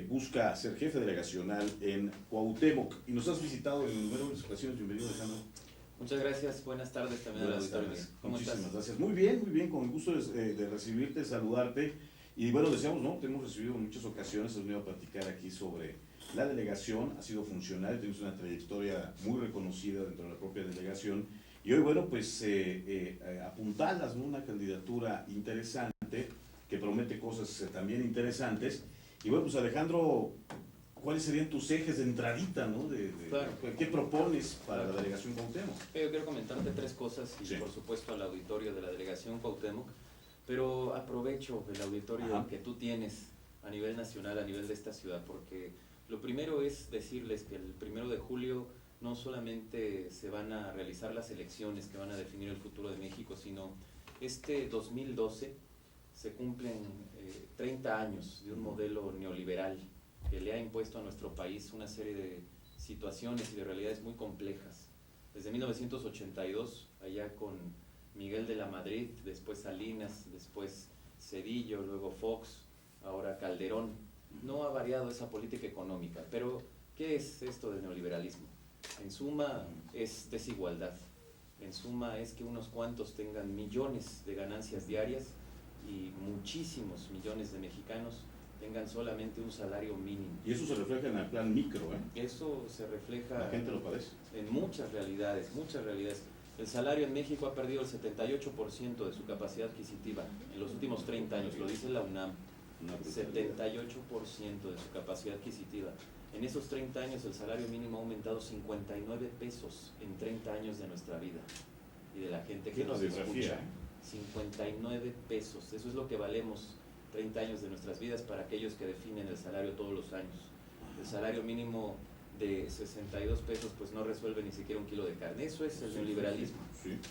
busca ser jefe delegacional en Cuauhtémoc y nos has visitado en numerosas ocasiones. Bienvenido, Alejandro. Muchas gracias, buenas tardes también al auditorio. ¿Cómo Muchísimas estás? Gracias. Muy bien, con el gusto de recibirte, saludarte. Y bueno, decíamos, ¿no? Te hemos recibido en muchas ocasiones, has venido a platicar aquí sobre la delegación, ha sido funcional, tienes una trayectoria muy reconocida dentro de la propia delegación. Y hoy, bueno, pues apuntalas, ¿no? Una candidatura interesante que promete cosas también interesantes. Y bueno, pues Alejandro, ¿cuáles serían tus ejes de entradita, ¿no? Claro. ¿Qué propones para la delegación Cuauhtémoc? Yo quiero comentarte tres cosas y por supuesto al auditorio de la delegación Cuauhtémoc, pero aprovecho el auditorio que tú tienes a nivel nacional, a nivel de esta ciudad, porque lo primero es decirles que el 1 de julio no solamente se van a realizar las elecciones que van a definir el futuro de México, sino este 2012 se cumplen 30 años de un modelo neoliberal que le ha impuesto a nuestro país una serie de situaciones y de realidades muy complejas. Desde 1982, allá con Miguel de la Madrid, después Salinas, después Zedillo, luego Fox, ahora Calderón, no ha variado esa política económica. Pero, ¿qué es esto del neoliberalismo? En suma, es desigualdad. En suma, es que unos cuantos tengan millones de ganancias diarias y muchísimos millones de mexicanos tengan solamente un salario mínimo. Y eso se refleja en el plan micro, ¿eh? Eso se refleja... La gente lo padece. En muchas realidades, muchas realidades. El salario en México ha perdido el 78% de su capacidad adquisitiva en los últimos 30 años, lo dice la UNAM. 78% de su capacidad adquisitiva. En esos 30 años el salario mínimo ha aumentado 59 pesos en 30 años de nuestra vida y de la gente que nos escucha. 59 pesos, eso es lo que valemos 30 años de nuestras vidas para aquellos que definen el salario todos los años. El salario mínimo de 62 pesos pues no resuelve ni siquiera un kilo de carne. Eso es el neoliberalismo.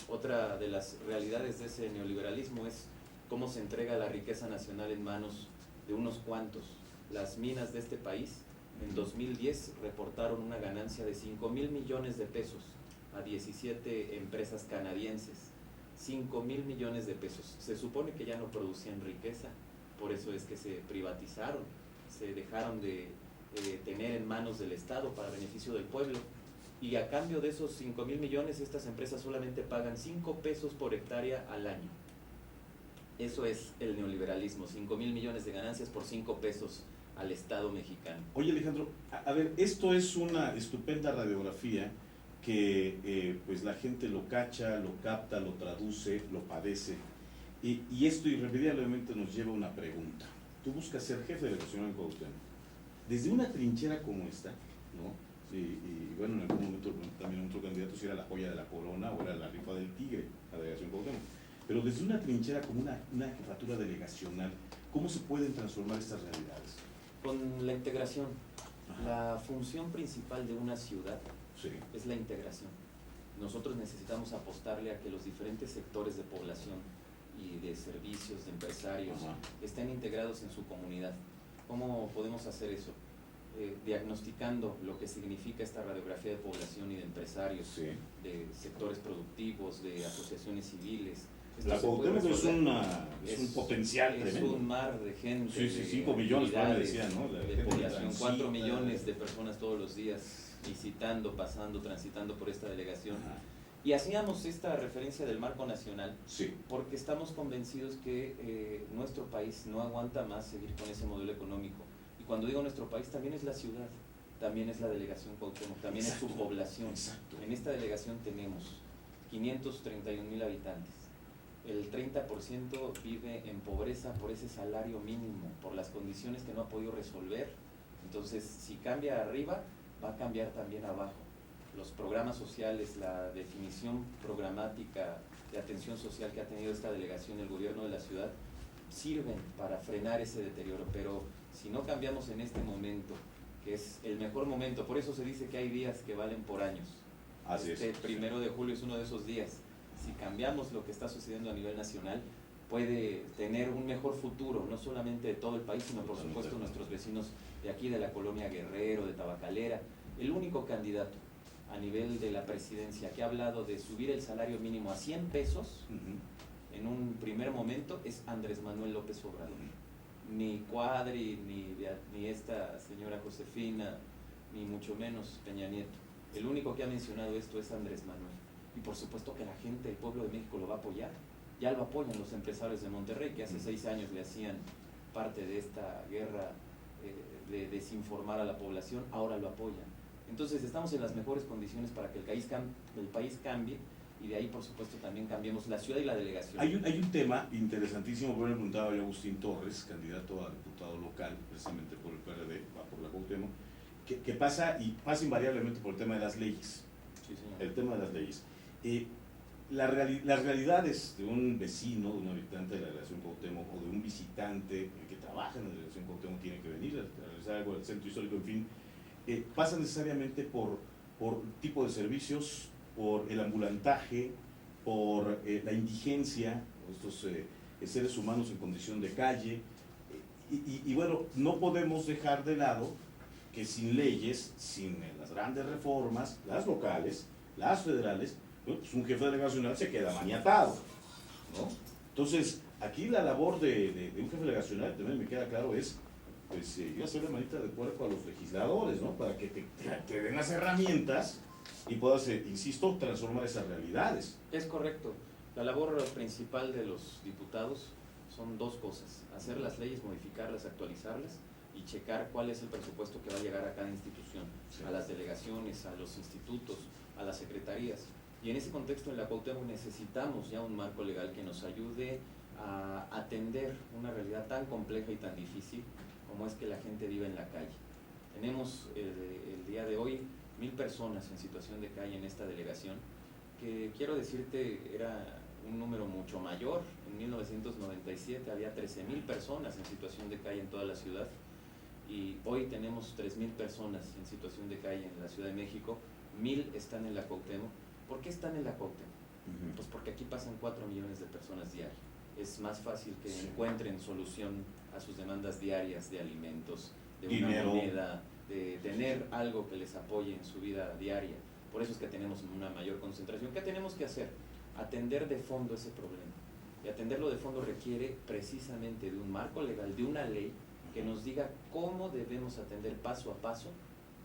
Otra de las realidades de ese neoliberalismo es cómo se entrega la riqueza nacional en manos de unos cuantos. Las minas de este país en 2010 reportaron una ganancia de 5,000 millones de pesos a 17 empresas canadienses. 5,000 millones de pesos. Se supone que ya no producían riqueza, por eso es que se privatizaron, se dejaron de tener en manos del Estado para beneficio del pueblo, y a cambio de esos 5,000 millones estas empresas solamente pagan 5 pesos por hectárea al año. Eso es el neoliberalismo, 5,000 millones de ganancias por 5 pesos al Estado mexicano. Oye, Alejandro, a ver, esto es una estupenda radiografía que pues la gente lo cacha, lo capta, lo traduce, lo padece, y esto irremediablemente nos lleva a una pregunta. Tú buscas ser jefe de delegación en Cuauhtémoc, desde una trinchera como esta, ¿no? Y bueno, en algún momento también otro candidato si era la joya de la corona o era la rifa del tigre, la delegación Cuauhtémoc, pero desde una trinchera como una jefatura delegacional, ¿cómo se pueden transformar estas realidades? Con la integración. La función principal de una ciudad es la integración. Nosotros necesitamos apostarle a que los diferentes sectores de población y de servicios, de empresarios, estén integrados en su comunidad. ¿Cómo podemos hacer eso? Diagnosticando lo que significa esta radiografía de población y de empresarios, de sectores productivos, de asociaciones civiles. La Cuauhtémoc es un potencial tremendo. Es un mar de gente. 5 millones, me decían, ¿no? De población, 4 millones de personas todos los días visitando, pasando, transitando por esta delegación. Y hacíamos esta referencia del marco nacional porque estamos convencidos que nuestro país no aguanta más seguir con ese modelo económico. Y cuando digo nuestro país, también es la ciudad, también es la delegación Cuauhtémoc, también es su población. En esta delegación tenemos 531,000 habitantes. El 30% vive en pobreza por ese salario mínimo, por las condiciones que no ha podido resolver. Entonces, si cambia arriba, va a cambiar también abajo. Los programas sociales, la definición programática de atención social que ha tenido esta delegación y el gobierno de la ciudad, sirven para frenar ese deterioro. Pero si no cambiamos en este momento, que es el mejor momento, por eso se dice que hay días que valen por años. Este 1 de julio es uno de esos días. Si cambiamos lo que está sucediendo a nivel nacional, puede tener un mejor futuro, no solamente de todo el país, sino por supuesto nuestros vecinos de aquí, de la colonia Guerrero, de Tabacalera. El único candidato a nivel de la presidencia que ha hablado de subir el salario mínimo a 100 pesos en un primer momento es Andrés Manuel López Obrador. ni Cuadri, ni esta señora Josefina, ni mucho menos Peña Nieto. El único que ha mencionado esto es Andrés Manuel. Y por supuesto que la gente, el pueblo de México lo va a apoyar. Ya lo apoyan los empresarios de Monterrey, que hace 6 años le hacían parte de esta guerra de desinformar a la población, ahora lo apoyan. Entonces estamos en las mejores condiciones para que el país cambie, y de ahí por supuesto también cambiemos la ciudad y la delegación. Hay un tema interesantísimo, me preguntaba yo Agustín Torres, candidato a diputado local, precisamente por el PRD, va por la Cuauhtémoc, que pasa invariablemente por el tema de las leyes. Sí, señor. El tema de las leyes. Las realidades de un vecino, de un habitante de la delegación Cuauhtémoc, o de un visitante que trabaja en la delegación Cuauhtémoc, tiene que venir a realizar algo del centro histórico, en fin, pasa necesariamente por tipo de servicios, por el ambulantaje, por la indigencia, estos seres humanos en condición de calle, y bueno, no podemos dejar de lado que sin leyes, sin las grandes reformas, las locales, las federales, pues un jefe delegacional se queda maniatado, ¿no? Entonces, aquí la labor de un jefe delegacional, también me queda claro, es pues ir a hacer la manita de puerco a los legisladores, ¿no? Para que te den las herramientas y puedas, insisto, transformar esas realidades. Es correcto. La labor principal de los diputados son 2 cosas: hacer las leyes, modificarlas, actualizarlas, y checar cuál es el presupuesto que va a llegar a cada institución, sí, a las delegaciones, a los institutos, a las secretarías. Y en ese contexto, en la Cuauhtémoc necesitamos ya un marco legal que nos ayude a atender una realidad tan compleja y tan difícil como es que la gente vive en la calle. Tenemos el día de hoy 1000 personas en situación de calle en esta delegación, que quiero decirte era un número mucho mayor. En 1997 había 13,000 personas en situación de calle en toda la ciudad, y hoy tenemos 3,000 personas en situación de calle en la Ciudad de México. 1000 están en la Cuauhtémoc. ¿Por qué están en la Cuauhtémoc? Pues porque aquí pasan 4 millones de personas diarias. Es más fácil que encuentren solución a sus demandas diarias de alimentos, de una moneda, de tener algo que les apoye en su vida diaria. Por eso es que tenemos una mayor concentración. ¿Qué tenemos que hacer? Atender de fondo ese problema. Y atenderlo de fondo requiere precisamente de un marco legal, de una ley que nos diga cómo debemos atender paso a paso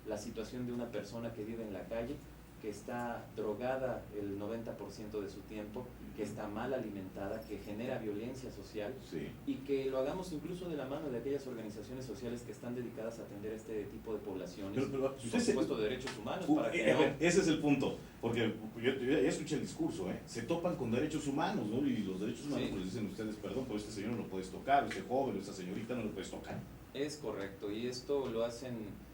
la situación de una persona que vive en la calle, que está drogada el 90% de su tiempo, que está mal alimentada, que genera violencia social, sí, y que lo hagamos incluso de la mano de aquellas organizaciones sociales que están dedicadas a atender a este tipo de poblaciones, por supuesto de derechos humanos. Para que ese es el punto, porque yo ya escuché el discurso, se topan con derechos humanos, ¿no? Y los derechos humanos, sí, pues dicen ustedes, perdón, pero este señor no lo puedes tocar, este joven, esta señorita no lo puedes tocar. Es correcto, y esto lo hacen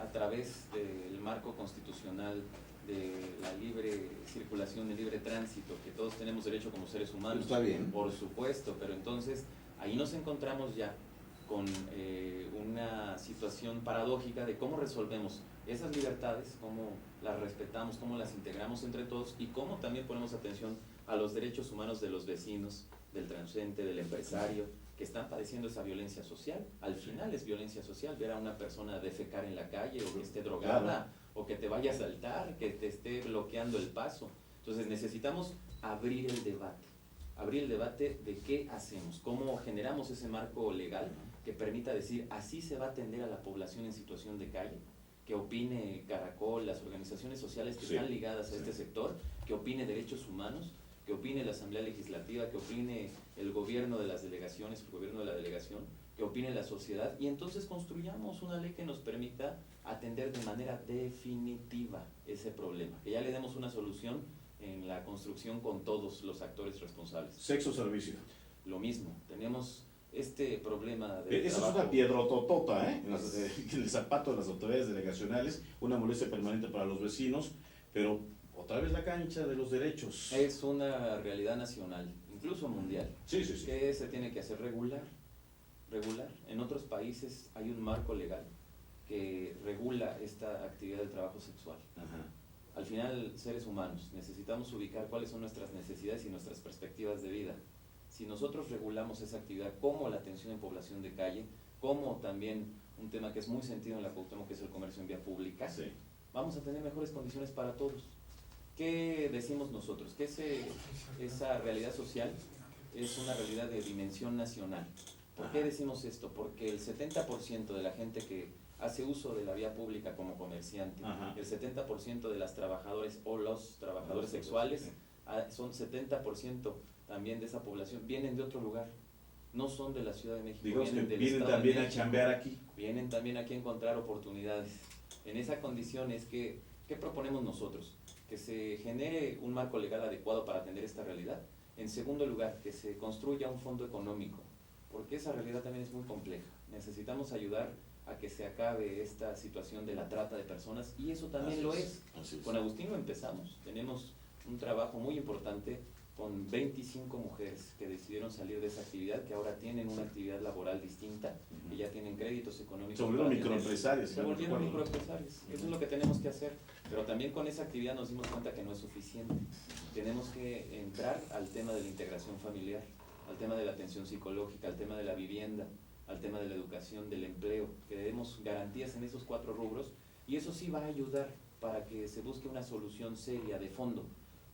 a través del marco constitucional de la libre circulación, el libre tránsito, que todos tenemos derecho como seres humanos. Está bien. Por supuesto, pero entonces ahí nos encontramos ya con una situación paradójica de cómo resolvemos esas libertades, cómo las respetamos, cómo las integramos entre todos, y cómo también ponemos atención a los derechos humanos de los vecinos, del transeúnte, del empresario, que están padeciendo esa violencia social. Al final es violencia social ver a una persona defecar en la calle, o que esté drogada, claro, o que te vaya a asaltar, que te esté bloqueando el paso. Entonces necesitamos abrir el debate de qué hacemos, cómo generamos ese marco legal que permita decir así se va a atender a la población en situación de calle, que opine Caracol, las organizaciones sociales que están ligadas a este sector, que opine derechos humanos, que opine la Asamblea Legislativa, que opine el gobierno de las delegaciones, el gobierno de la delegación, que opine la sociedad, y entonces construyamos una ley que nos permita atender de manera definitiva ese problema, que ya le demos una solución en la construcción con todos los actores responsables. Sexo servicio. Lo mismo, tenemos este problema de Eso trabajo. Es una piedrototota, en el zapato de las autoridades delegacionales, una molestia permanente para los vecinos, pero otra vez la cancha de los derechos. Es una realidad nacional, incluso mundial, sí. que se tiene que hacer regular. En otros países hay un marco legal que regula esta actividad del trabajo sexual. Ajá. Al final, seres humanos, necesitamos ubicar cuáles son nuestras necesidades y nuestras perspectivas de vida. Si nosotros regulamos esa actividad, como la atención en población de calle, como también un tema que es muy sentido en la Cuauhtémoc, que es el comercio en vía pública, sí, vamos a tener mejores condiciones para todos. ¿Qué decimos nosotros? Que esa realidad social es una realidad de dimensión nacional, ¿Por qué decimos esto? Porque el 70% de la gente que hace uso de la vía pública como comerciante, el 70% de las trabajadoras o los trabajadores sexuales, son 70% también de esa población, vienen de otro lugar, no son de la Ciudad de México. Digamos vienen que del vienen Estado también de a México, chambear aquí. vienen también aquí a encontrar oportunidades. En esa condición es que, ¿qué proponemos nosotros? Que se genere un marco legal adecuado para atender esta realidad. En segundo lugar, que se construya un fondo económico, porque esa realidad también es muy compleja. Necesitamos ayudar a que se acabe esta situación de la trata de personas, y eso también lo es. Con Agustín lo empezamos. Tenemos un trabajo muy importante con 25 mujeres que decidieron salir de esa actividad, que ahora tienen una actividad laboral distinta, que ya tienen créditos económicos. Se volvieron microempresarias. Se volvieron microempresarias. Eso es lo que tenemos que hacer. Pero también con esa actividad nos dimos cuenta que no es suficiente. Tenemos que entrar al tema de la integración familiar, al tema de la atención psicológica, al tema de la vivienda, al tema de la educación, del empleo, que demos garantías en esos 4 rubros, y eso sí va a ayudar para que se busque una solución seria, de fondo.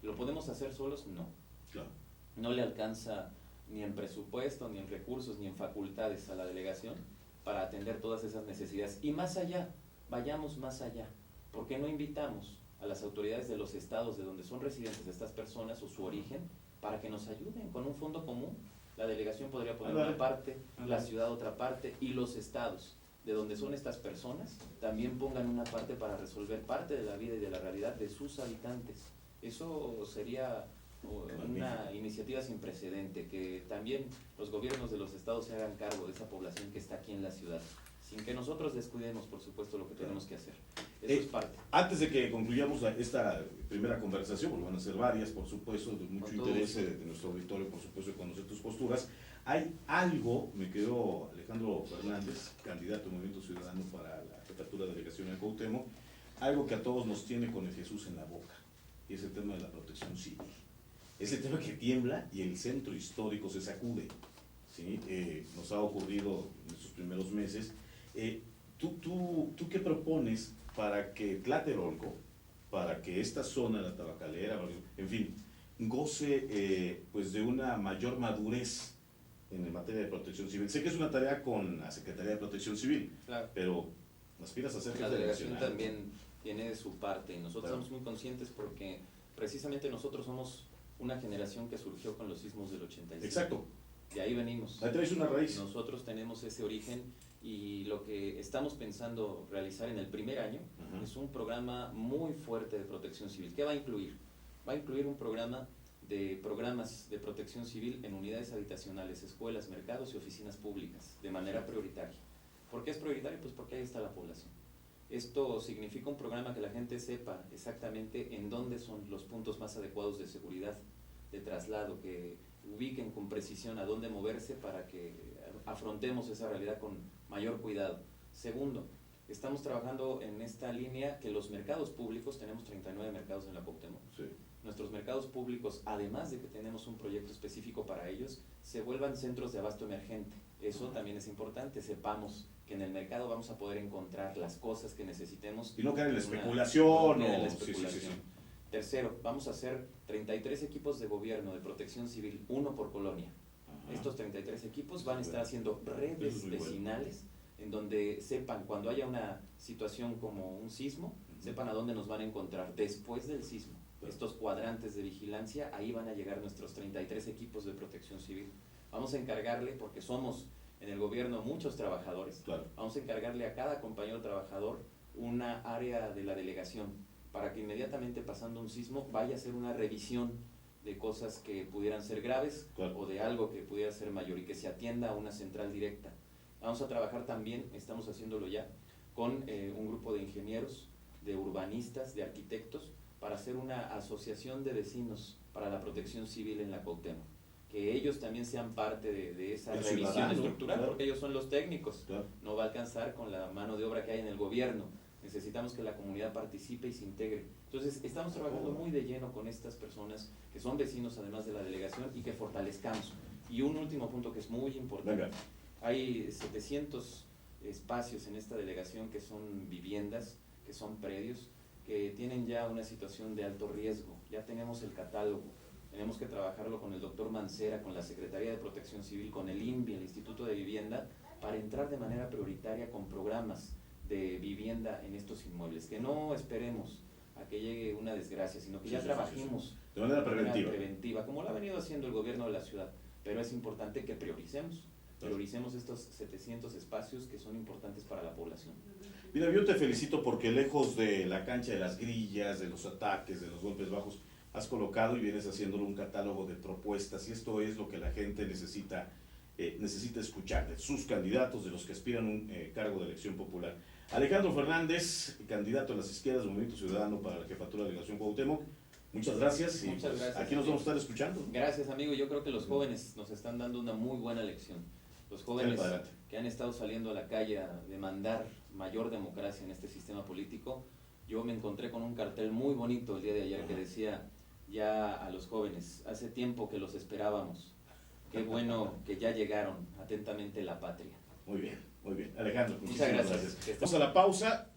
¿Lo podemos hacer solos? No. Claro. No le alcanza ni en presupuesto, ni en recursos, ni en facultades a la delegación para atender todas esas necesidades. Y más allá, vayamos más allá. ¿Por qué no invitamos a las autoridades de los estados de donde son residentes de estas personas o su origen para que nos ayuden con un fondo común? La delegación podría poner una parte, la ciudad otra parte, y los estados de donde son estas personas también pongan una parte para resolver parte de la vida y de la realidad de sus habitantes. Eso sería una iniciativa sin precedente, que también los gobiernos de los estados se hagan cargo de esa población que está aquí en la ciudad, sin que nosotros descuidemos, por supuesto, lo que tenemos que hacer. Eso es parte. Antes de que concluyamos esta primera conversación, porque van a ser varias, por supuesto, de mucho interés de nuestro auditorio, por supuesto, de conocer tus posturas, hay algo, me quedó Alejandro Fernández, candidato al Movimiento Ciudadano para la jefatura de delegación en Cuauhtémoc, algo que a todos nos tiene con el Jesús en la boca, y es el tema de la protección civil. Es el tema que tiembla y el centro histórico se sacude, ¿sí? Nos ha ocurrido en estos primeros meses. ¿Tú qué propones para que Tlatelolco, para que esta zona, la Tabacalera, en fin, goce pues de una mayor madurez en materia de protección civil? Sé que es una tarea con la Secretaría de Protección Civil, claro, pero aspiras a ser la delegación también tiene de su parte, y nosotros estamos muy conscientes porque precisamente nosotros somos una generación que surgió con los sismos del 86. Exacto. De ahí venimos. Ahí traes una raíz. Nosotros tenemos ese origen, y lo que estamos pensando realizar en el primer año es un programa muy fuerte de protección civil. ¿Qué va a incluir? Va a incluir un programa de programas de protección civil en unidades habitacionales, escuelas, mercados y oficinas públicas, de manera prioritaria. ¿Por qué es prioritario? Pues porque ahí está la población. Esto significa un programa que la gente sepa exactamente en dónde son los puntos más adecuados de seguridad, de traslado, que ubiquen con precisión a dónde moverse para que afrontemos esa realidad con mayor cuidado. Segundo, estamos trabajando en esta línea que los mercados públicos, tenemos 39 mercados en la Cuauhtémoc. Sí. Nuestros mercados públicos, además de que tenemos un proyecto específico para ellos, se vuelvan centros de abasto emergente. Eso también es importante, sepamos que en el mercado vamos a poder encontrar las cosas que necesitemos. Y no caer en la especulación. Sí. Tercero, vamos a hacer 33 equipos de gobierno de protección civil, 1 por colonia. Estos 33 equipos van a estar haciendo redes vecinales en donde sepan, cuando haya una situación como un sismo, sepan a dónde nos van a encontrar después del sismo. Estos cuadrantes de vigilancia, ahí van a llegar nuestros 33 equipos de protección civil. Vamos a encargarle, porque somos en el gobierno muchos trabajadores, claro, vamos a encargarle a cada compañero trabajador una área de la delegación, para que inmediatamente pasando un sismo vaya a hacer una revisión de cosas que pudieran ser graves, claro, o de algo que pudiera ser mayor, y que se atienda a una central directa. Vamos a trabajar también, estamos haciéndolo ya, con un grupo de ingenieros, de urbanistas, de arquitectos, para hacer una asociación de vecinos para la protección civil en la Cuauhtémoc. Que ellos también sean parte de esa revisión estructural, claro, porque ellos son los técnicos. Claro. No va a alcanzar con la mano de obra que hay en el gobierno. Necesitamos que la comunidad participe y se integre. Entonces, estamos trabajando muy de lleno con estas personas que son vecinos además de la delegación, y que fortalezcamos. Y un último punto que es muy importante. Venga. Hay 700 espacios en esta delegación que son viviendas, que son predios, que tienen ya una situación de alto riesgo. Ya tenemos el catálogo. tenemos que trabajarlo con el doctor Mancera, con la Secretaría de Protección Civil, con el INVI, el Instituto de Vivienda, para entrar de manera prioritaria con programas de vivienda en estos inmuebles, que no esperemos a que llegue una desgracia, sino que ya trabajemos de manera preventiva, como lo ha venido haciendo el gobierno de la ciudad, pero es importante que prioricemos estos 700 espacios que son importantes para la población. Mira, yo te felicito porque lejos de la cancha de las grillas, de los ataques, de los golpes bajos, has colocado y vienes haciéndolo un catálogo de propuestas, y esto es lo que la gente necesita escuchar, de sus candidatos, de los que aspiran a un cargo de elección popular. Alejandro Fernández, candidato a las izquierdas del Movimiento Ciudadano para la jefatura de la delegación Cuauhtémoc, muchas gracias. Muchas gracias. Aquí nos vamos a estar escuchando. Gracias, amigo. Yo creo que los jóvenes nos están dando una muy buena lección. Los jóvenes que han estado saliendo a la calle a demandar mayor democracia en este sistema político. Yo me encontré con un cartel muy bonito el día de ayer que decía ya a los jóvenes, hace tiempo que los esperábamos. Qué bueno que ya llegaron, atentamente la patria. Muy bien, muy bien. Alejandro, muchas gracias. Vamos a la pausa.